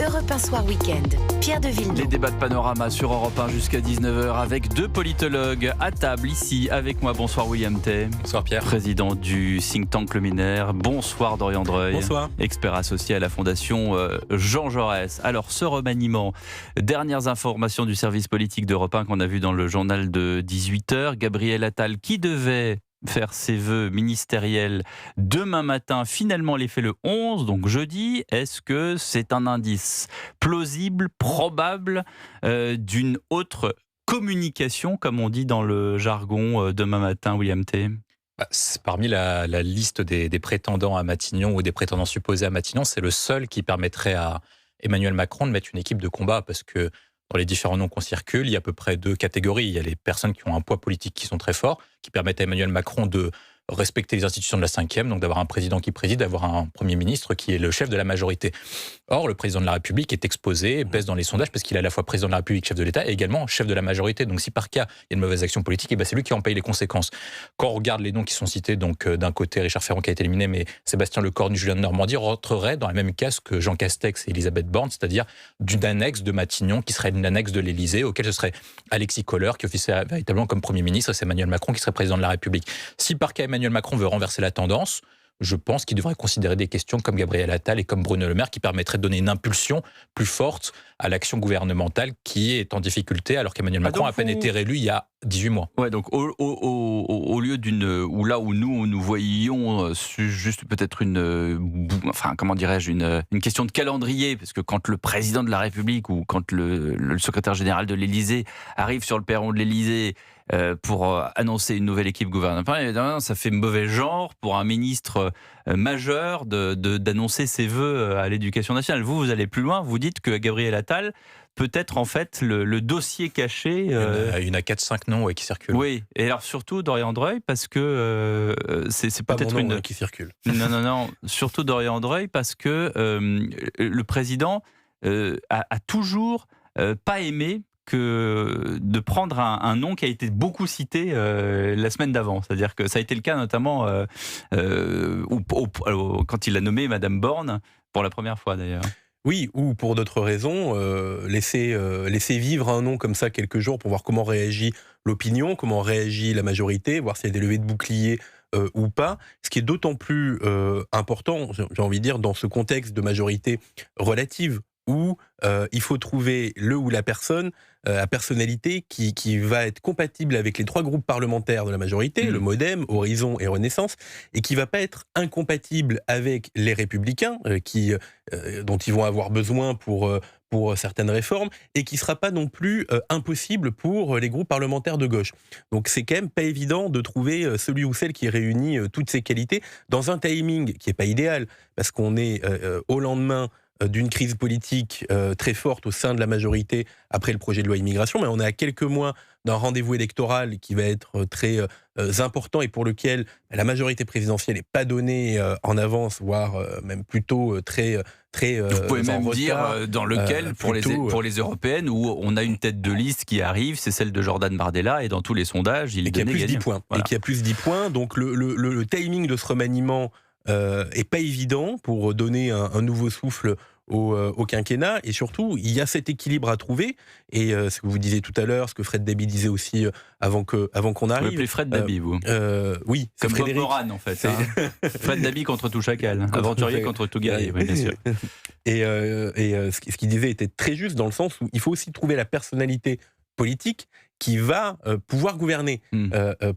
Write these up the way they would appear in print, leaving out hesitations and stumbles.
Europe 1 Soir Week-end, Pierre de Villeneuve. Les débats de Panorama sur Europe 1 jusqu'à 19h avec deux politologues à table ici avec moi. Bonsoir William Tay. Bonsoir Pierre. Président du think tank Luminaire. Bonsoir Dorian Dreuil. Bonsoir. Expert associé à la fondation Jean Jaurès. Alors ce remaniement, dernières informations du service politique d'Europe 1 qu'on a vu dans le journal de 18h. Gabriel Attal qui devait faire ses vœux ministériels demain matin, finalement les fait le 11, donc jeudi. Est-ce que c'est un indice plausible, probable d'une autre communication, comme on dit dans le jargon, demain matin, William Tay? Parmi la liste des prétendants à Matignon ou des prétendants supposés à Matignon, c'est le seul qui permettrait à Emmanuel Macron de mettre une équipe de combat, parce que dans les différents noms qu'on circule, il y a à peu près deux catégories. Il y a les personnes qui ont un poids politique qui sont très forts, qui permettent à Emmanuel Macron de respecter les institutions de la 5e, donc d'avoir un président qui préside, d'avoir un Premier ministre qui est le chef de la majorité. Or, le président de la République est exposé, baisse dans les sondages, parce qu'il est à la fois président de la République, chef de l'État, et également chef de la majorité. Donc si par cas, il y a une mauvaise action politique, c'est lui qui en paye les conséquences. Quand on regarde les noms qui sont cités, donc d'un côté Richard Ferrand qui a été éliminé, mais Sébastien Lecornu, Julien de Normandie rentrerait dans la même case que Jean Castex et Elisabeth Borne, c'est-à-dire d'une annexe de Matignon, qui serait une annexe de l'Élysée, auquel ce serait Alexis Kohler, qui officierait véritablement comme Premier ministre, et c'est Emmanuel Macron qui serait président de la République. Si par cas Emmanuel Macron veut renverser la tendance, je pense qu'il devrait considérer des questions comme Gabriel Attal et comme Bruno Le Maire, qui permettraient de donner une impulsion plus forte à l'action gouvernementale qui est en difficulté, alors qu'Emmanuel Macron a à peine été réélu il y a 18 mois. Ouais, donc au lieu ou là où nous voyions juste peut-être une question de calendrier, parce que quand le président de la République ou quand le secrétaire général de l'Élysée arrive sur le perron de l'Élysée pour annoncer une nouvelle équipe gouvernementale, évidemment, ça fait mauvais genre pour un ministre majeur d'annoncer ses vœux à l'éducation nationale. Vous allez plus loin, vous dites que Gabriel Attal peut être en fait le dossier caché. Il y en a 4-5 noms qui circulent. Oui, et alors surtout Dorian Dreuil, parce que c'est peut-être une... qui circule. Non, surtout Dorian Dreuil, parce que le président a toujours pas aimé que de prendre un nom qui a été beaucoup cité la semaine d'avant. C'est-à-dire que ça a été le cas notamment quand il a nommé Madame Borne, pour la première fois d'ailleurs. Oui, ou pour d'autres raisons, laisser vivre un nom comme ça quelques jours pour voir comment réagit l'opinion, comment réagit la majorité, voir s'il y a des levées de boucliers ou pas. Ce qui est d'autant plus important, j'ai envie de dire, dans ce contexte de majorité relative, où il faut trouver le ou la personne à personnalité qui va être compatible avec les trois groupes parlementaires de la majorité, le MoDem, Horizon et Renaissance, et qui ne va pas être incompatible avec les Républicains, dont ils vont avoir besoin pour certaines réformes, et qui ne sera pas non plus impossible pour les groupes parlementaires de gauche. Donc c'est quand même pas évident de trouver celui ou celle qui réunit toutes ces qualités dans un timing qui n'est pas idéal, parce qu'on est au lendemain d'une crise politique très forte au sein de la majorité après le projet de loi immigration, mais on est à quelques mois d'un rendez-vous électoral qui va être très important et pour lequel la majorité présidentielle n'est pas donnée en avance, voire même plutôt très vous pouvez même retard, dire dans lequel, pour les européennes, où on a une tête de liste qui arrive, c'est celle de Jordan Bardella, et dans tous les sondages, il est donné gagnant. 10 points. Voilà. Et qui a plus 10 points, donc le timing de ce remaniement est pas évident pour donner un nouveau souffle au quinquennat, et surtout il y a cet équilibre à trouver, et ce que vous disiez tout à l'heure, ce que Fred Dabi disait aussi avant qu'on arrive. Vous l'appelez Fred Dabi, vous? Oui, comme Bob Moran en fait. Fred Dabi contre tout chacal, aventurier contre tout guerrier, oui, bien sûr. Et ce qu'il disait était très juste, dans le sens où il faut aussi trouver la personnalité politique qui va pouvoir gouverner.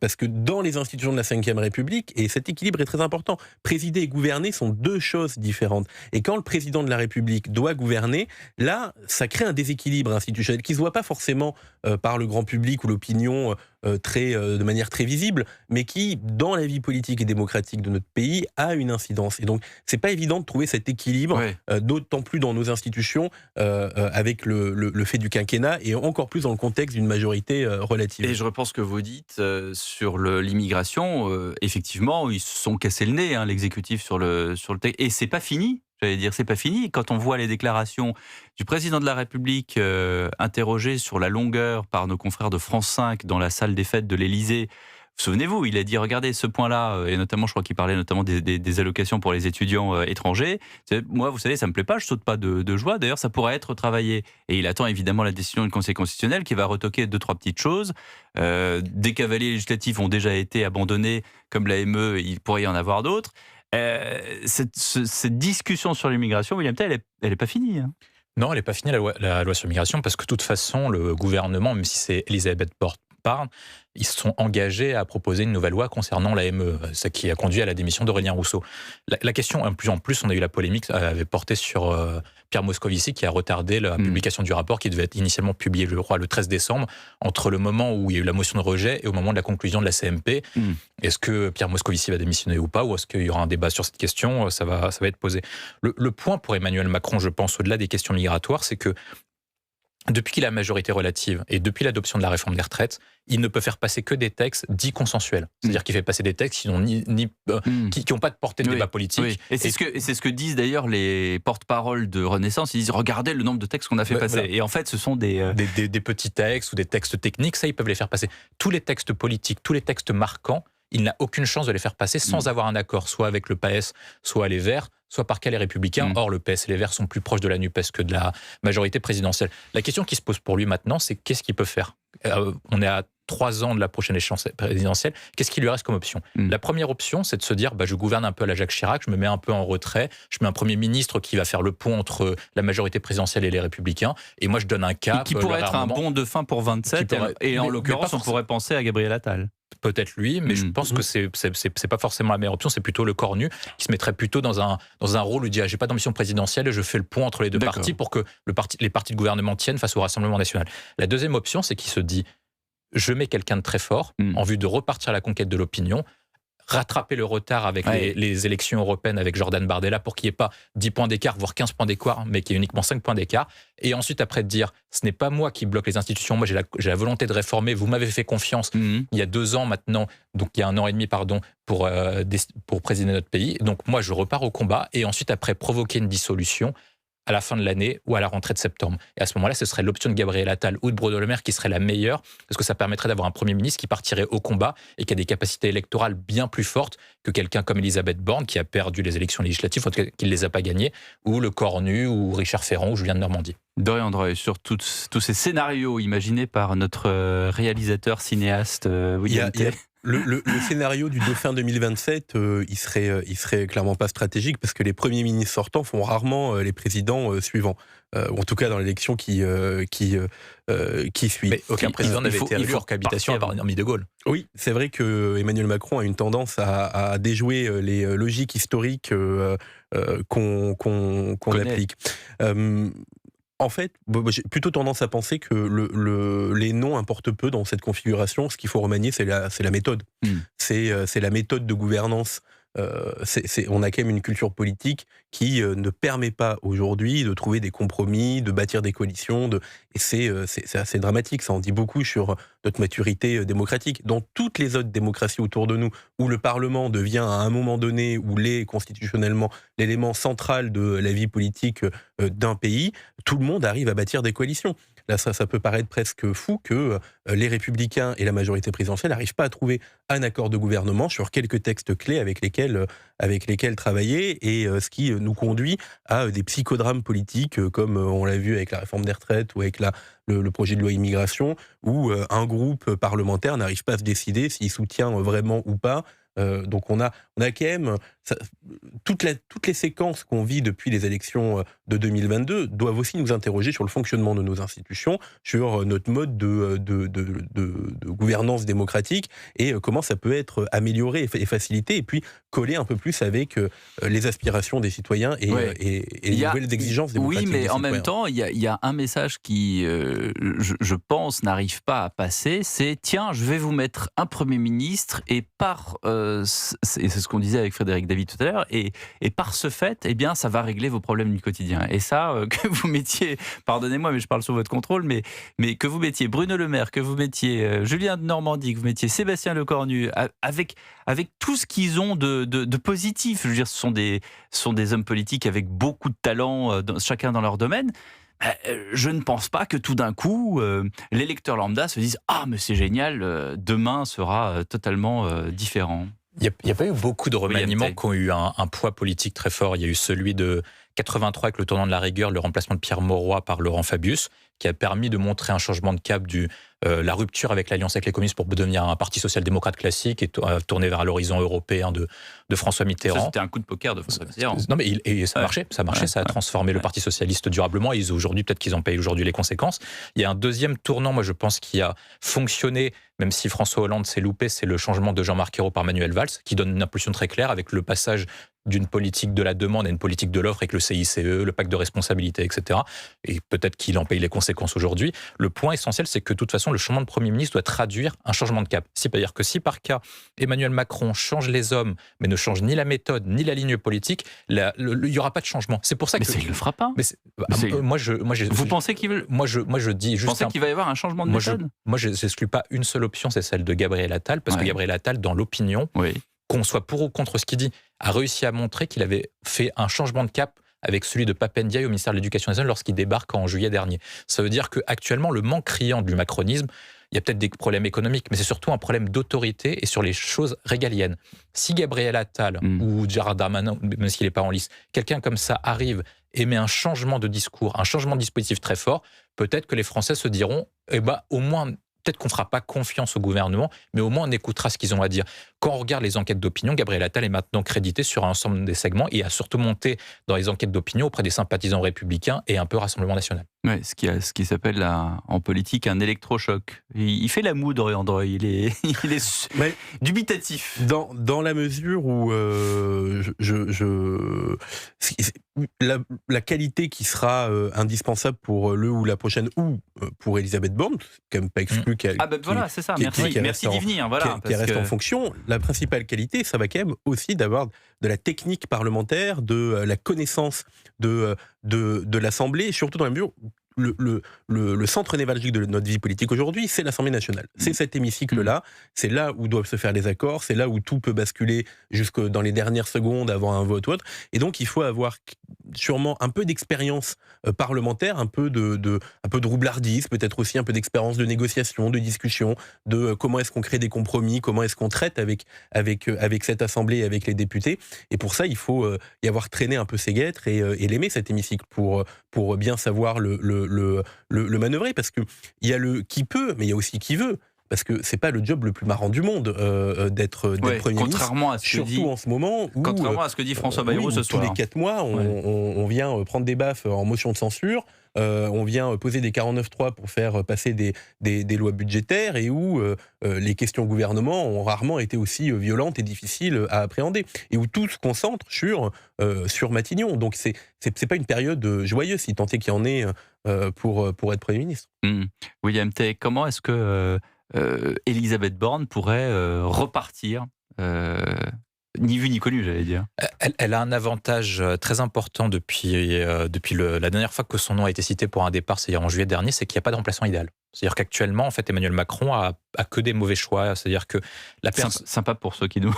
Parce que dans les institutions de la Ve République, et cet équilibre est très important, présider et gouverner sont deux choses différentes. Et quand le président de la République doit gouverner, là, ça crée un déséquilibre institutionnel qui ne se voit pas forcément par le grand public ou l'opinion de manière très visible, mais qui, dans la vie politique et démocratique de notre pays, a une incidence. Et donc, c'est pas évident de trouver cet équilibre, d'autant plus dans nos institutions, avec le fait du quinquennat, et encore plus dans le contexte d'une majorité relative. Et je repense ce que vous dites sur l'immigration. Effectivement, ils se sont cassés le nez, l'exécutif sur le texte. Et c'est pas fini. J'allais dire, c'est pas fini. Quand on voit les déclarations du président de la République interrogé sur la longueur par nos confrères de France 5 dans la salle des fêtes de l'Élysée, Souvenez-vous, il a dit, regardez, ce point-là, et notamment, je crois qu'il parlait notamment des allocations pour les étudiants étrangers. Moi, vous savez, ça me plaît pas, je saute pas de joie. D'ailleurs, ça pourrait être travaillé. Et il attend évidemment la décision du Conseil constitutionnel qui va retoquer 2-3 petites choses. Des cavaliers législatifs ont déjà été abandonnés, comme l'AME, il pourrait y en avoir d'autres. Cette discussion sur l'immigration, William Tell, elle est pas finie. Hein. Non, elle n'est pas finie, la loi sur l'immigration, parce que de toute façon, le gouvernement, même si c'est Elisabeth Borne, ils se sont engagés à proposer une nouvelle loi concernant l'AME, ce qui a conduit à la démission d'Aurélien Rousseau. La question, en plus, on a eu la polémique, avait porté sur Pierre Moscovici, qui a retardé la publication du rapport qui devait être initialement publié, je crois, le 13 décembre, entre le moment où il y a eu la motion de rejet et au moment de la conclusion de la CMP. Est-ce que Pierre Moscovici va démissionner ou pas, ou est-ce qu'il y aura un débat sur cette question? Ça va être posé. Le point pour Emmanuel Macron, je pense, au-delà des questions migratoires, c'est que depuis qu'il a la majorité relative et depuis l'adoption de la réforme des retraites, il ne peut faire passer que des textes dits consensuels. C'est-à-dire qu'il fait passer des textes qui n'ont qui n'ont pas de portée de débat politique. Oui. Et c'est ce que disent d'ailleurs les porte-paroles de Renaissance. Ils disent, regardez le nombre de textes qu'on a fait passer. Voilà. Et en fait, ce sont des petits textes ou des textes techniques, ça, ils peuvent les faire passer. Tous les textes politiques, tous les textes marquants, il n'a aucune chance de les faire passer sans avoir un accord, soit avec le PS, soit les Verts, soit par cas les Républicains. Or, le PS et les Verts sont plus proches de la NUPES que de la majorité présidentielle. La question qui se pose pour lui maintenant, c'est qu'est-ce qu'il peut faire ? On est à 3 ans de la prochaine échéance présidentielle. Qu'est-ce qui lui reste comme option ? La première option, c'est de se dire, je gouverne un peu à la Jacques Chirac, je me mets un peu en retrait, je mets un Premier ministre qui va faire le pont entre la majorité présidentielle et les Républicains, et moi je donne un cap. Qui pourrait être un bon de fin pour 27, et en l'occurrence, on pourrait penser à Gabriel Attal. Peut-être lui, mais je pense que c'est pas forcément la meilleure option. C'est plutôt le Cornu qui se mettrait plutôt dans un rôle où il dit j'ai pas d'ambition présidentielle et je fais le pont entre les deux partis pour que les partis de gouvernement tiennent face au Rassemblement national. La deuxième option, c'est qu'il se dit je mets quelqu'un de très fort en vue de repartir à la conquête de l'opinion, rattraper le retard avec les élections européennes avec Jordan Bardella pour qu'il n'y ait pas 10 points d'écart, voire 15 points d'écart, mais qu'il y ait uniquement 5 points d'écart. Et ensuite, après, de dire, ce n'est pas moi qui bloque les institutions, moi j'ai la volonté de réformer, vous m'avez fait confiance il y a 2 ans maintenant, donc il y a 1 an et demi, pardon, pour présider notre pays. Donc moi, je repars au combat et ensuite, après, provoquer une dissolution à la fin de l'année ou à la rentrée de septembre. Et à ce moment-là, ce serait l'option de Gabriel Attal ou de Bruno Le Maire qui serait la meilleure, parce que ça permettrait d'avoir un Premier ministre qui partirait au combat et qui a des capacités électorales bien plus fortes que quelqu'un comme Elisabeth Borne, qui a perdu les élections législatives, en tout cas qui ne les a pas gagnées, ou le Cornu, ou Richard Ferrand, ou Julien de Normandie. Dorian Dreux, sur tous ces scénarios imaginés par notre réalisateur, cinéaste William Tell. Le scénario du Dauphin 2027, il serait clairement pas stratégique parce que les premiers ministres sortants font rarement les présidents suivants. Ou en tout cas dans l'élection qui suit. Mais aucun président n'avait été élu hors cohabitation à part Henri de Gaulle. Oui, c'est vrai que Emmanuel Macron a une tendance à déjouer les logiques historiques qu'on applique. En fait, j'ai plutôt tendance à penser que les noms importent peu dans cette configuration. Ce qu'il faut remanier, c'est la méthode. C'est la méthode de gouvernance. On a quand même une culture politique qui ne permet pas aujourd'hui de trouver des compromis, de bâtir des coalitions. Et c'est assez dramatique. Ça en dit beaucoup sur notre maturité démocratique. Dans toutes les autres démocraties autour de nous, où le Parlement devient à un moment donné, où l'est constitutionnellement l'élément central de la vie politique d'un pays, tout le monde arrive à bâtir des coalitions. Là, ça peut paraître presque fou que les Républicains et la majorité présidentielle n'arrivent pas à trouver un accord de gouvernement sur quelques textes clés avec lesquels travailler, et ce qui nous conduit à des psychodrames politiques comme on l'a vu avec la réforme des retraites ou avec le projet de loi immigration, où un groupe parlementaire n'arrive pas à se décider s'il soutient vraiment ou pas. Donc on a quand même toutes les séquences qu'on vit depuis les élections de 2022 doivent aussi nous interroger sur le fonctionnement de nos institutions, sur notre mode de gouvernance démocratique et comment ça peut être amélioré et facilité, et puis coller un peu plus avec les aspirations des citoyens et les nouvelles exigences démocratiques. Oui, mais en même temps, il y a un message qui, je pense, n'arrive pas à passer, c'est tiens, je vais vous mettre un Premier ministre et c'est ce qu'on disait avec Frédéric David tout à l'heure, et par ce fait, eh bien, ça va régler vos problèmes du quotidien. Et ça, que vous mettiez, pardonnez-moi, mais je parle sous votre contrôle, mais que vous mettiez Bruno Le Maire, que vous mettiez Julien de Normandie, que vous mettiez Sébastien Lecornu, avec tout ce qu'ils ont de positif. Je veux dire, ce sont des hommes politiques avec beaucoup de talent, chacun dans leur domaine. je ne pense pas que tout d'un coup, l'électeur lambda se dise « Ah, mais c'est génial, demain sera totalement différent ». Il n'y a pas eu beaucoup de remaniements IMT. qui ont eu un poids politique très fort. Il y a eu celui de 83 avec le tournant de la rigueur, le remplacement de Pierre Mauroy par Laurent Fabius, qui a permis de montrer un changement de cap la rupture avec l'alliance avec les communistes pour devenir un parti social-démocrate classique et tourner vers l'horizon européen de François Ça, Mitterrand. c'était un coup de poker de François Mitterrand. Non, mais ça marchait, ça a transformé le ouais. Parti socialiste durablement. Et aujourd'hui, peut-être qu'ils en payent aujourd'hui les conséquences. Il y a un deuxième tournant, moi je pense, qui a fonctionné, même si François Hollande s'est loupé, c'est le changement de Jean-Marc Ayrault par Manuel Valls, qui donne une impulsion très claire avec le passage d'une politique de la demande à une politique de l'offre avec le CICE, le pacte de responsabilité, etc. Et peut-être qu'il en paye les conséquences aujourd'hui. Le point essentiel, c'est que de toute façon, le changement de Premier ministre doit traduire un changement de cap. C'est-à-dire que si par cas, Emmanuel Macron change les hommes, mais ne change ni la méthode, ni la ligne politique, il n'y aura pas de changement. C'est pour ça Mais que... il ne le fera pas. Vous pensez qu'il veut... Moi, je dis juste... Vous pensez qu'il va y avoir un changement de méthode? Moi, je n'exclus pas une seule option, c'est celle de Gabriel Attal, parce que Gabriel Attal, dans l'opinion, Oui. qu'on soit pour ou contre ce qu'il dit, a réussi à montrer qu'il avait fait un changement de cap avec celui de Pape Ndiaye au ministère de l'Éducation nationale lorsqu'il débarque en juillet dernier. Ça veut dire qu'actuellement, le manque criant du macronisme, il y a peut-être des problèmes économiques, mais c'est surtout un problème d'autorité et sur les choses régaliennes. Si Gabriel Attal ou Gérard Darmanin, même s'il n'est pas en lice, quelqu'un comme ça arrive et met un changement de discours, un changement de dispositif très fort, peut-être que les Français se diront, au moins... Peut-être qu'on ne fera pas confiance au gouvernement, mais au moins on écoutera ce qu'ils ont à dire. Quand on regarde les enquêtes d'opinion, Gabriel Attal est maintenant crédité sur un ensemble des segments et a surtout monté dans les enquêtes d'opinion auprès des sympathisants républicains et un peu Rassemblement national. Ouais, ce qui s'appelle en politique un électrochoc. Il fait la moue d'Orion Andreuil, il est dubitatif. Dans la mesure où la qualité qui sera indispensable pour le ou la prochaine ou pour Elisabeth Borne, quand même pas exclu qu'elle... Ah ben voilà, c'est ça, merci d'y venir. Voilà, qui reste en fonction. La principale qualité, ça va quand même aussi d'avoir de la technique parlementaire, de la connaissance de l'Assemblée, surtout dans la mesure où le centre névralgique de notre vie politique aujourd'hui, c'est l'Assemblée nationale. C'est cet hémicycle-là, c'est là où doivent se faire les accords, c'est là où tout peut basculer jusque dans les dernières secondes avant un vote ou autre. Et donc, il faut avoir sûrement un peu d'expérience parlementaire, un peu de roublardise, peut-être aussi un peu d'expérience de négociation, de discussion, de comment est-ce qu'on crée des compromis, comment est-ce qu'on traite avec cette Assemblée et avec les députés. Et pour ça, il faut y avoir traîné un peu ses guêtres et l'aimer, cet hémicycle, pour bien savoir le manœuvrer, parce que il y a le qui peut, mais il y a aussi qui veut. Parce que c'est pas le job le plus marrant du monde d'être Premier ministre, surtout en ce moment où... Contrairement à ce que dit François Bayrou ce soir. Tous les 4 mois, on vient prendre des baffes en motion de censure, on vient poser des 49.3 pour faire passer des lois budgétaires, et où les questions au gouvernement ont rarement été aussi violentes et difficiles à appréhender, et où tout se concentre sur Matignon. Donc c'est pas une période joyeuse, si tant est qu'il y en ait pour être Premier ministre. William Tay, comment est-ce que Elisabeth Borne pourrait repartir ni vu ni connu, j'allais dire. Elle a un avantage très important depuis la dernière fois que son nom a été cité pour un départ, c'est-à-dire en juillet dernier, c'est qu'il n'y a pas de remplaçant idéal. C'est-à-dire qu'actuellement, en fait, Emmanuel Macron a que des mauvais choix. C'est-à-dire que la personne... Sympa pour ceux qui nous...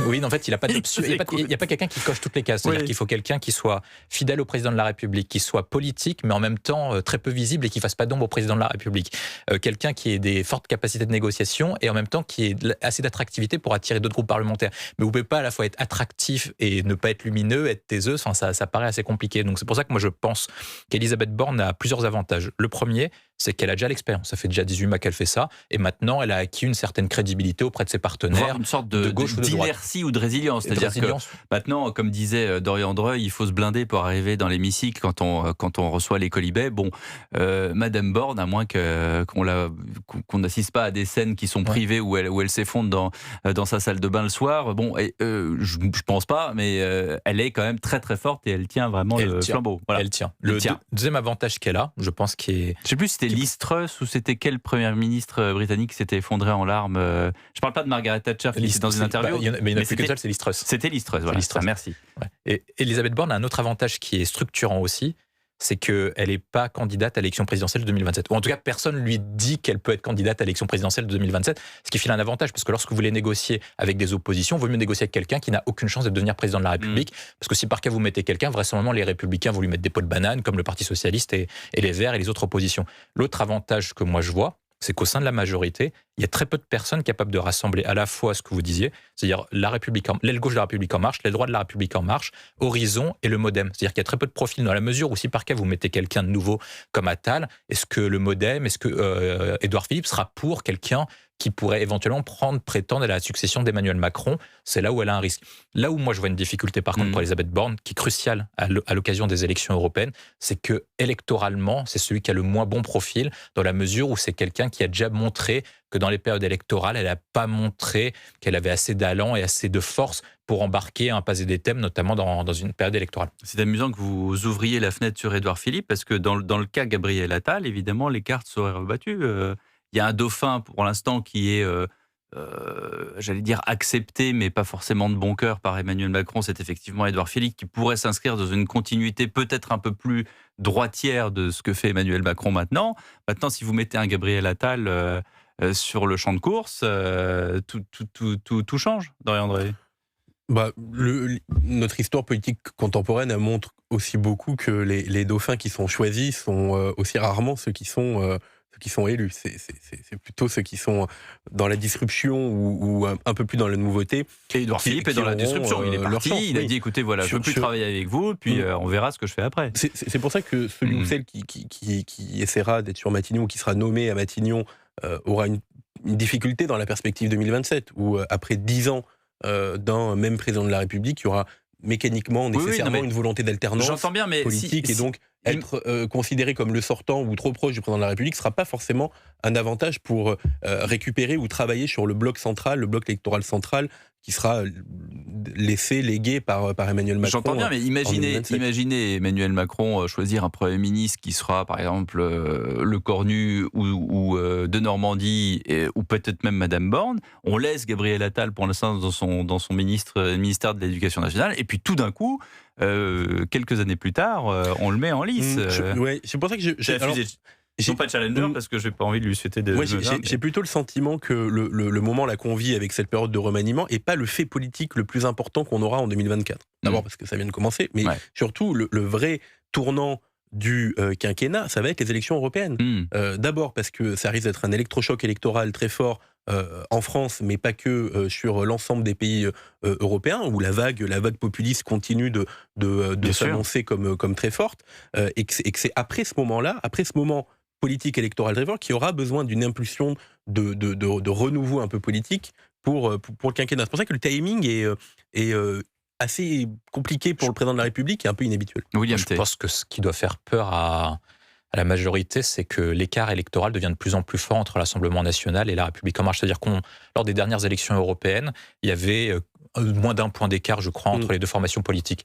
Oui, en fait, il n'y a pas d'option. Il n'y a pas quelqu'un qui coche toutes les cases. C'est-à-dire qu'il faut quelqu'un qui soit fidèle au président de la République, qui soit politique, mais en même temps très peu visible et qui ne fasse pas d'ombre au président de la République. Quelqu'un qui ait des fortes capacités de négociation et en même temps qui ait assez d'attractivité pour attirer d'autres groupes parlementaires. Mais vous ne pouvez pas à la fois être attractif et ne pas être lumineux, être taiseux. Enfin, ça paraît assez compliqué. Donc c'est pour ça que moi je pense qu'Elisabeth Borne a plusieurs avantages. Le premier, c'est qu'elle a déjà l'expérience. Ça fait déjà 18 mois qu'elle fait ça. Et maintenant, elle a acquis une certaine crédibilité auprès de ses partenaires. Voire une sorte de gauche ou de droite. D'inertie ou de résilience. C'est-à-dire que maintenant, comme disait Dorian Andreuil, il faut se blinder pour arriver dans l'hémicycle quand on reçoit les colibets. Bon, Madame Borne, à moins qu'on n'assiste pas à des scènes qui sont privées où elle s'effondre dans sa salle de bain le soir, bon, je pense pas, mais elle est quand même très très forte et elle tient vraiment le flambeau. Voilà. Elle tient. Le deuxième avantage qu'elle a, je pense qu'il est... Je sais plus si c'était Liz Truss ou c'était quel premier ministre britannique qui s'était effondré en larmes. Je parle pas de Margaret Thatcher qui était dans une interview. Mais il n'y en a plus qu'une seule, c'est Liz Truss. C'était Liz Truss, voilà. Liz Truss. Merci. Ouais. Et Elisabeth Borne a un autre avantage qui est structurant aussi, c'est qu'elle n'est pas candidate à l'élection présidentielle de 2027. Ou en tout cas, personne lui dit qu'elle peut être candidate à l'élection présidentielle de 2027, ce qui file un avantage, parce que lorsque vous voulez négocier avec des oppositions, il vaut mieux négocier avec quelqu'un qui n'a aucune chance de devenir président de la République, parce que si par cas vous mettez quelqu'un, vraisemblablement les Républicains vont lui mettre des pots de banane, comme le Parti Socialiste et les Verts et les autres oppositions. L'autre avantage que moi je vois, c'est qu'au sein de la majorité, il y a très peu de personnes capables de rassembler à la fois ce que vous disiez, c'est-à-dire l'aile gauche de la République en marche, l'aile droite de la République en marche, Horizon et le Modem. C'est-à-dire qu'il y a très peu de profils dans la mesure où si par cas vous mettez quelqu'un de nouveau comme Attal, est-ce que le Modem, est-ce que Édouard Philippe sera pour quelqu'un qui pourrait éventuellement prétendre à la succession d'Emmanuel Macron? C'est là où elle a un risque. Là où moi je vois une difficulté par contre pour Elisabeth Borne, qui est cruciale à l'occasion des élections européennes, c'est que électoralement, c'est celui qui a le moins bon profil, dans la mesure où c'est quelqu'un qui a déjà montré que dans les périodes électorales, elle n'a pas montré qu'elle avait assez d'allant et assez de force pour embarquer un passé des thèmes, notamment dans une période électorale. C'est amusant que vous ouvriez la fenêtre sur Édouard Philippe, parce que dans le cas Gabriel Attal, évidemment, les cartes seraient rebattues. Il y a un dauphin, pour l'instant, qui est, j'allais dire, accepté, mais pas forcément de bon cœur par Emmanuel Macron. C'est effectivement Édouard Philippe, qui pourrait s'inscrire dans une continuité peut-être un peu plus droitière de ce que fait Emmanuel Macron maintenant. Maintenant, si vous mettez un Gabriel Attal sur le champ de course, tout change, Dorian André. Notre histoire politique contemporaine elle montre aussi beaucoup que les dauphins qui sont choisis sont aussi rarement ceux qui sont élus. C'est plutôt ceux qui sont dans la disruption ou un peu plus dans la nouveauté. Et Édouard Philippe est dans la disruption. Il est parti, il a dit écoutez, voilà, je ne veux plus travailler avec vous, puis on verra ce que je fais après. C'est pour ça que celui ou celle qui essaiera d'être sur Matignon ou qui sera nommé à Matignon aura une difficulté dans la perspective 2027, où après 10 ans d'un même président de la République, il y aura mécaniquement, nécessairement, une volonté d'alternance politique, et donc être considéré comme le sortant ou trop proche du président de la République ne sera pas forcément un avantage pour récupérer ou travailler sur le bloc central, le bloc électoral central, qui sera légué par Emmanuel Macron. J'entends bien, mais imaginez Emmanuel Macron choisir un Premier ministre qui sera, par exemple, le Cornu ou de Normandie, ou peut-être même Madame Borne. On laisse Gabriel Attal pour l'instant dans son ministère de l'Éducation nationale, et puis tout d'un coup, quelques années plus tard, on le met en lice. C'est pour ça que j'ai pas de challenger parce que j'ai pas envie de lui souhaiter de. J'ai plutôt le sentiment que le moment là qu'on vit avec cette période de remaniement est pas le fait politique le plus important qu'on aura en 2024. D'abord parce que ça vient de commencer, mais surtout le vrai tournant du quinquennat, ça va être les élections européennes. D'abord parce que ça risque d'être un électrochoc électoral très fort en France, mais pas que sur l'ensemble des pays européens, où la vague populiste continue de s'annoncer comme très forte, et que c'est après ce moment-là, après ce moment politique électoral très fort, qui aura besoin d'une impulsion de renouveau un peu politique pour le quinquennat. C'est pour ça que le timing est assez compliqué pour le président de la République et un peu inhabituel. Je pense que ce qui doit faire peur à la majorité, c'est que l'écart électoral devient de plus en plus fort entre l'Assemblement national et la République en marche. C'est-à-dire lors des dernières élections européennes, il y avait moins d'un point d'écart, je crois, entre les deux formations politiques.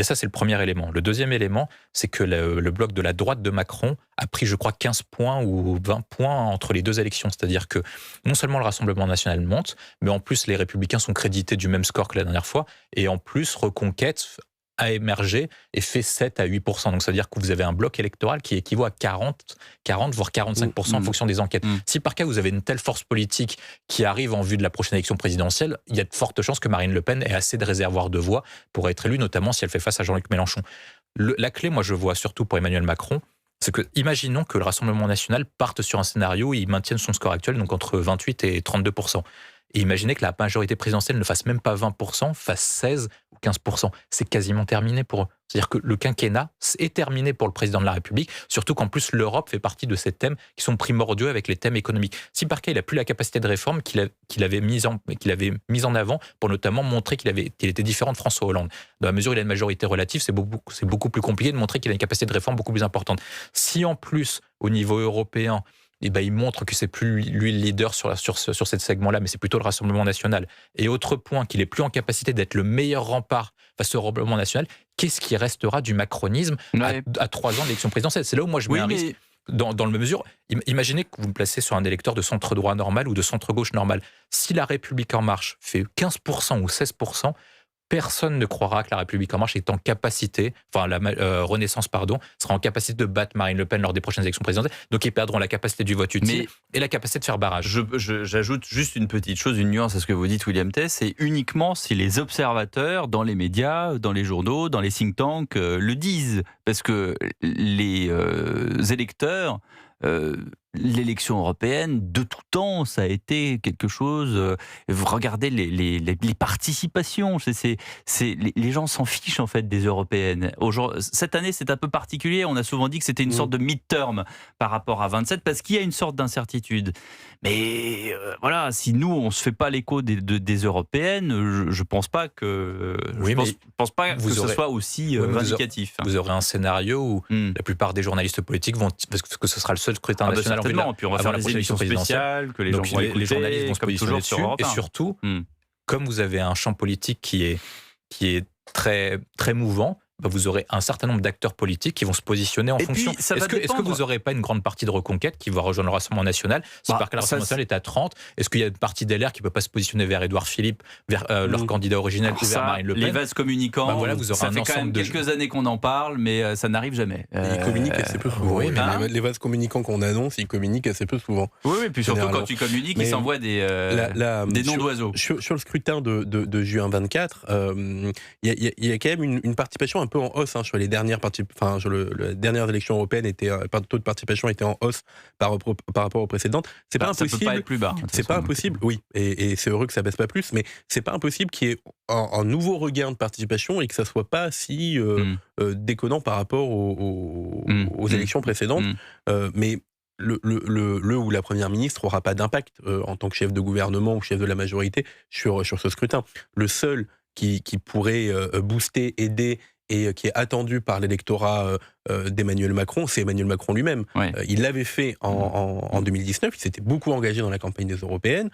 Ça, c'est le premier élément. Le deuxième élément, c'est que le bloc de la droite de Macron a pris, je crois, 15 points ou 20 points entre les deux élections. C'est-à-dire que non seulement le Rassemblement national monte, mais en plus, les Républicains sont crédités du même score que la dernière fois. Et en plus, Reconquête a émergé et fait 7 à 8%. Donc, c'est-à-dire que vous avez un bloc électoral qui équivaut à 40 voire 45% en fonction des enquêtes. Si par cas, vous avez une telle force politique qui arrive en vue de la prochaine élection présidentielle, il y a de fortes chances que Marine Le Pen ait assez de réservoirs de voix pour être élue, notamment si elle fait face à Jean-Luc Mélenchon. La clé, moi, je vois surtout pour Emmanuel Macron, c'est que, imaginons que le Rassemblement national parte sur un scénario où il maintienne son score actuel, donc entre 28 et 32%. Et imaginez que la majorité présidentielle ne fasse même pas 20%, fasse 16 ou 15%. C'est quasiment terminé pour eux. C'est-à-dire que le quinquennat est terminé pour le président de la République, surtout qu'en plus l'Europe fait partie de ces thèmes qui sont primordiaux avec les thèmes économiques. Si par cas il n'a plus la capacité de réforme qu'il avait mise en avant pour notamment montrer qu'il était différent de François Hollande. Dans la mesure où il a une majorité relative, c'est beaucoup plus compliqué de montrer qu'il a une capacité de réforme beaucoup plus importante. Si en plus, au niveau européen, il montre que c'est plus lui le leader sur ce segment-là, mais c'est plutôt le Rassemblement national. Et autre point, qu'il est plus en capacité d'être le meilleur rempart face au Rassemblement national, qu'est-ce qui restera du macronisme à 3 ans d'élection présidentielle? C'est là où moi je mets un risque. Dans le mesure, imaginez que vous me placez sur un électeur de centre-droit normal ou de centre-gauche normal. Si la République en marche fait 15% ou 16%, personne ne croira que la République en marche est en capacité, Renaissance, sera en capacité de battre Marine Le Pen lors des prochaines élections présidentielles. Donc ils perdront la capacité du vote utile et la capacité de faire barrage. J'ajoute juste une petite chose, une nuance à ce que vous dites, William Tay, c'est uniquement si les observateurs dans les médias, dans les journaux, dans les think tanks le disent. Parce que les électeurs... l'élection européenne, de tout temps, ça a été quelque chose... vous regardez les participations, les gens s'en fichent en fait des européennes. Cette année, c'est un peu particulier. On a souvent dit que c'était une sorte de mid-term par rapport à 27, parce qu'il y a une sorte d'incertitude. Mais voilà, si nous, on ne se fait pas l'écho des européennes, je ne pense pas que, pense pas que ce soit aussi vindicatif. Vous aurez un scénario où la plupart des journalistes politiques vont... Parce que ce sera le seul scrutin national. Certainement, puis on va faire des émissions spéciales que les gens vont écouter, les journalistes vont se positionner dessus. Et surtout, comme vous avez un champ politique qui est très, très mouvant, vous aurez un certain nombre d'acteurs politiques qui vont se positionner en fonction. Est-ce que vous n'aurez pas une grande partie de Reconquête qui va rejoindre le Rassemblement national? Si par cas le Rassemblement national est à 30, est-ce qu'il y a une partie d'LR qui ne peut pas se positionner vers Édouard Philippe, vers leur candidat originel, ou vers Marine Le Pen? Les vases communicants, vous aurez ça fait quand même quelques années qu'on en parle, mais ça n'arrive jamais. Ils communiquent assez peu souvent. Oui, mais les vases communicants qu'on annonce, ils communiquent assez peu souvent. Oui, puis surtout quand tu communiques, ils s'envoient des noms d'oiseaux. Sur le scrutin de juin 24, il y a quand même une participation un peu en hausse sur les dernières élections européennes. Le taux de participation était en hausse par rapport aux précédentes. C'est pas impossible. Ça peut pas être plus bas. C'est pas impossible. Oui, et c'est heureux que ça baisse pas plus, mais c'est pas impossible qu'il y ait un nouveau regain de participation et que ça soit pas si déconnant par rapport aux élections précédentes. Mais le ou la première ministre n'aura pas d'impact en tant que chef de gouvernement ou chef de la majorité sur ce scrutin. Le seul qui pourrait booster, aider et qui est attendu par l'électorat d'Emmanuel Macron, c'est Emmanuel Macron lui-même. Ouais. Il l'avait fait en 2019, il s'était beaucoup engagé dans la campagne des européennes,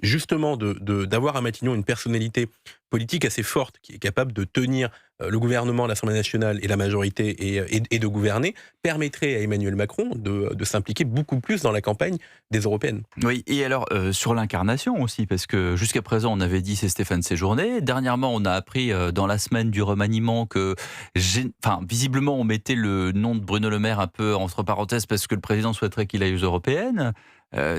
justement d'avoir à Matignon une personnalité politique assez forte, qui est capable de tenir le gouvernement, l'Assemblée nationale et la majorité et de gouverner, permettrait à Emmanuel Macron de s'impliquer beaucoup plus dans la campagne des européennes. Oui, et alors sur l'incarnation aussi, parce que jusqu'à présent on avait dit c'est Stéphane Séjourné. Dernièrement on a appris dans la semaine du remaniement que visiblement on mettait le nom de Bruno Le Maire un peu entre parenthèses parce que le président souhaiterait qu'il aille aux européennes.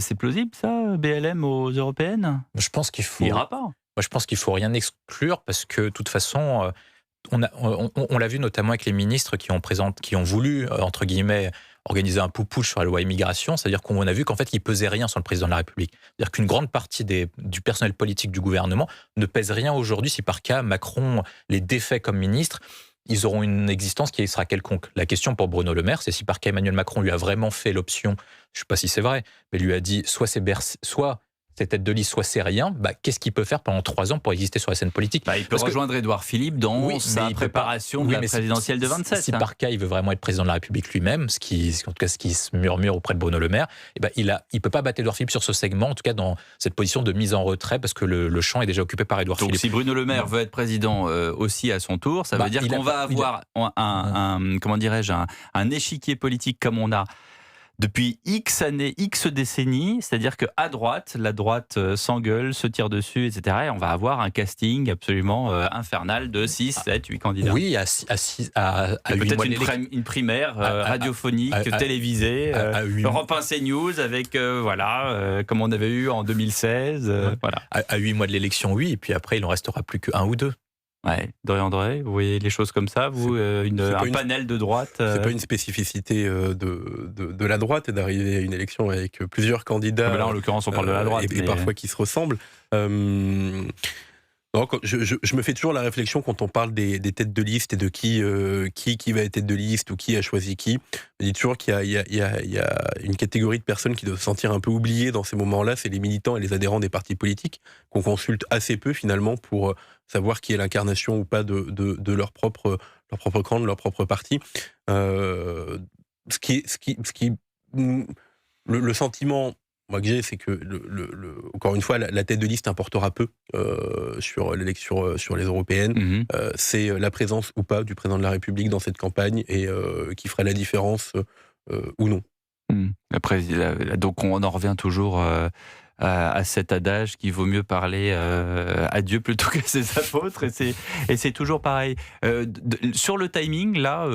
C'est plausible ça, BLM aux européennes? Je pense qu'il faut... Il ira pas. Moi, je pense qu'il ne faut rien exclure parce que, de toute façon, on l'a vu notamment avec les ministres qui ont voulu, entre guillemets, organiser un poupouche sur la loi immigration. C'est-à-dire qu'on a vu qu'en fait, il ne pesait rien sur le président de la République. C'est-à-dire qu'une grande partie du personnel politique du gouvernement ne pèse rien aujourd'hui si par cas Macron les défait comme ministre. Ils auront une existence qui sera quelconque. La question pour Bruno Le Maire, c'est si par cas Emmanuel Macron lui a vraiment fait l'option, je ne sais pas si c'est vrai, mais lui a dit soit c'est tête de liste, soit c'est rien, qu'est-ce qu'il peut faire pendant 3 ans pour exister sur la scène politique? Il peut rejoindre Édouard Philippe dans sa préparation de la présidentielle de 27. Si par cas il veut vraiment être président de la République lui-même, en tout cas ce qui se murmure auprès de Bruno Le Maire, il peut pas battre Édouard Philippe sur ce segment, en tout cas dans cette position de mise en retrait, parce que le champ est déjà occupé par Édouard Philippe. Donc si Bruno Le Maire veut être président aussi à son tour, ça veut dire qu'on va avoir un échiquier politique comme on a depuis X années, X décennies, c'est-à-dire qu'à droite, la droite s'engueule, se tire dessus, etc. Et on va avoir un casting absolument infernal de 6, 7, 8 candidats. Oui, à 8 mois peut-être une primaire radiophonique, télévisée, Europe 1 CNews, avec, comme on avait eu en 2016. Voilà. À 8 mois de l'élection, oui, et puis après, il n'en restera plus que 1 ou 2. Ouais, Dorian Drey, vous voyez les choses comme ça, vous, un panel de droite. C'est pas une spécificité de la droite d'arriver à une élection avec plusieurs candidats. Là, en l'occurrence, on parle de la droite. Et parfois qui se ressemblent. Je me fais toujours la réflexion quand on parle des têtes de liste et de qui va être tête de liste ou qui a choisi qui. Je dis toujours qu'il y a une catégorie de personnes qui doivent se sentir un peu oubliées dans ces moments-là, c'est les militants et les adhérents des partis politiques qu'on consulte assez peu finalement pour savoir qui est l'incarnation ou pas de leur propre camp, de leur propre parti. Le sentiment moi que j'ai, c'est que encore une fois, la tête de liste importera peu sur l'élection sur les européennes. C'est la présence ou pas du président de la République dans cette campagne et qui ferait la différence ou non. Après, donc on en revient toujours à cet adage qu'il vaut mieux parler à Dieu plutôt qu'à ses apôtres, et c'est toujours pareil. Sur le timing, là,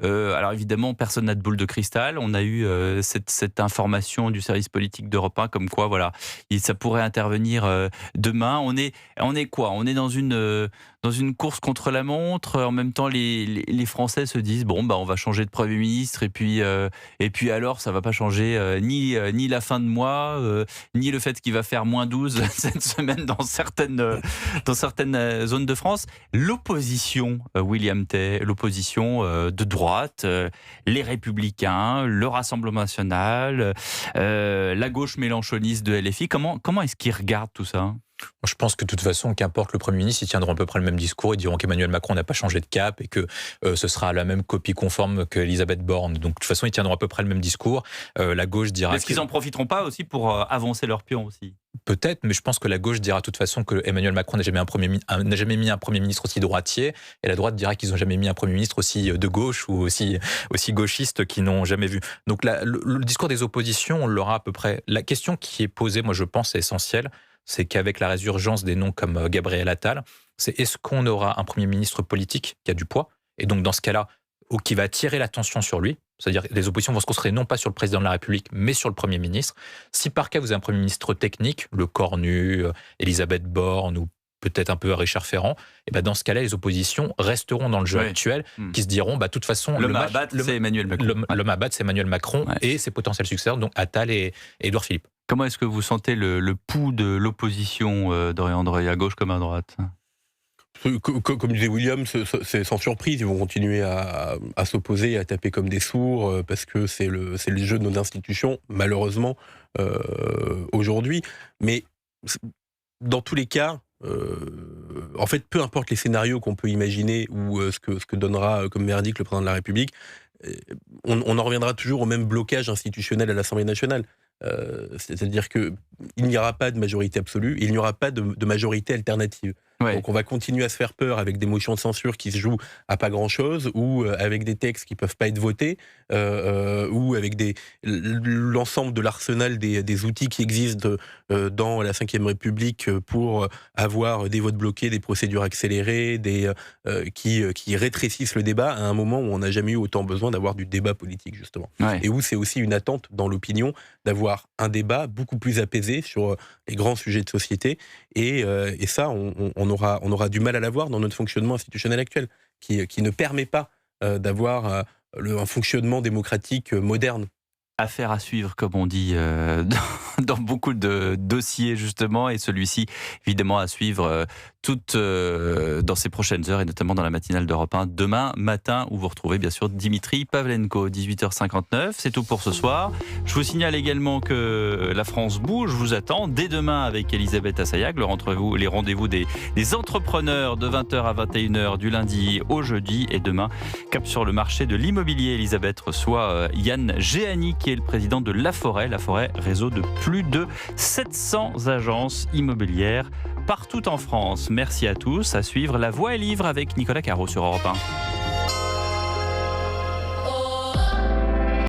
alors évidemment, personne n'a de boule de cristal. On a eu cette information du service politique d'Europe 1 comme quoi, voilà, ça pourrait intervenir demain. On est quoi ? On est dans une course contre la montre. En même temps, les Français se disent bon, bah, on va changer de Premier ministre et puis alors, ça va pas changer ni la fin de mois, ni le fait qu'il va faire -12 cette semaine dans certaines zones de France. L'opposition, William Tay, l'opposition de droite, les Républicains, le Rassemblement national, la gauche mélenchoniste de LFI. Comment est-ce qu'ils regardent tout ça ? Je pense que de toute façon, qu'importe le Premier ministre, ils tiendront à peu près le même discours. Ils diront qu'Emmanuel Macron n'a pas changé de cap et que ce sera la même copie conforme qu'Elisabeth Borne. Donc de toute façon, ils tiendront à peu près le même discours. La gauche dira... Est-ce qu'ils n'en profiteront pas aussi pour avancer leur pion aussi ? Peut-être, mais je pense que la gauche dira de toute façon que Emmanuel Macron n'a jamais mis un Premier ministre aussi droitier, et la droite dira qu'ils n'ont jamais mis un Premier ministre aussi de gauche ou aussi gauchiste qu'ils n'ont jamais vu. Donc le discours des oppositions, on l'aura à peu près. La question qui est posée, moi je pense, est essentielle, c'est qu'avec la résurgence des noms comme Gabriel Attal, c'est est-ce qu'on aura un Premier ministre politique qui a du poids, et donc dans ce cas-là, ou qui va attirer l'attention sur lui, c'est-à-dire que les oppositions vont se concentrer non pas sur le président de la République, mais sur le Premier ministre. Si par cas vous avez un Premier ministre technique, le Cornu, Elisabeth Borne ou peut-être un peu Richard Ferrand, et ben dans ce cas-là, les oppositions resteront dans le jeu actuel, qui se diront, de toute façon... L'homme à abattre, c'est Emmanuel Macron. L'homme à abattre, c'est Emmanuel Macron et ses potentiels successeurs, donc Attal et Édouard Philippe. Comment est-ce que vous sentez le pouls de l'opposition, Dorian Andreuil, à gauche comme à droite ? Comme disait William, c'est sans surprise, ils vont continuer à s'opposer et à taper comme des sourds parce que c'est le jeu de nos institutions, malheureusement, aujourd'hui. Mais dans tous les cas, en fait, peu importe les scénarios qu'on peut imaginer ou ce que donnera comme verdict le président de la République, on en reviendra toujours au même blocage institutionnel à l'Assemblée nationale. C'est-à-dire qu'il n'y aura pas de majorité absolue, il n'y aura pas de majorité alternative. Ouais. Donc on va continuer à se faire peur avec des motions de censure qui se jouent à pas grand-chose, ou avec des textes qui ne peuvent pas être votés, ou avec l'ensemble de l'arsenal des outils qui existent dans la Ve République pour avoir des votes bloqués, des procédures accélérées, qui rétrécissent le débat à un moment où on n'a jamais eu autant besoin d'avoir du débat politique, justement. Ouais. Et où c'est aussi une attente dans l'opinion d'avoir un débat beaucoup plus apaisé sur les grands sujets de société. Et ça, on aura du mal à l'avoir dans notre fonctionnement institutionnel actuel, qui ne permet pas d'avoir un fonctionnement démocratique moderne. Affaire à suivre, comme on dit dans beaucoup de dossiers, justement, et celui-ci, évidemment, à suivre dans ces prochaines heures, et notamment dans la matinale d'Europe 1 demain matin, où vous retrouvez bien sûr Dimitri Pavlenko, 18h59. C'est tout pour ce soir. Je vous signale également que la France bouge, vous attend dès demain avec Elisabeth Assayag, les rendez-vous des entrepreneurs de 20h à 21h du lundi au jeudi, et demain, cap sur le marché de l'immobilier. Elisabeth reçoit Yann Géani, qui est le président de La Forêt, réseau de plus de 700 agences immobilières partout en France. Merci à tous. À suivre La Voix est livre avec Nicolas Caro sur Europe 1.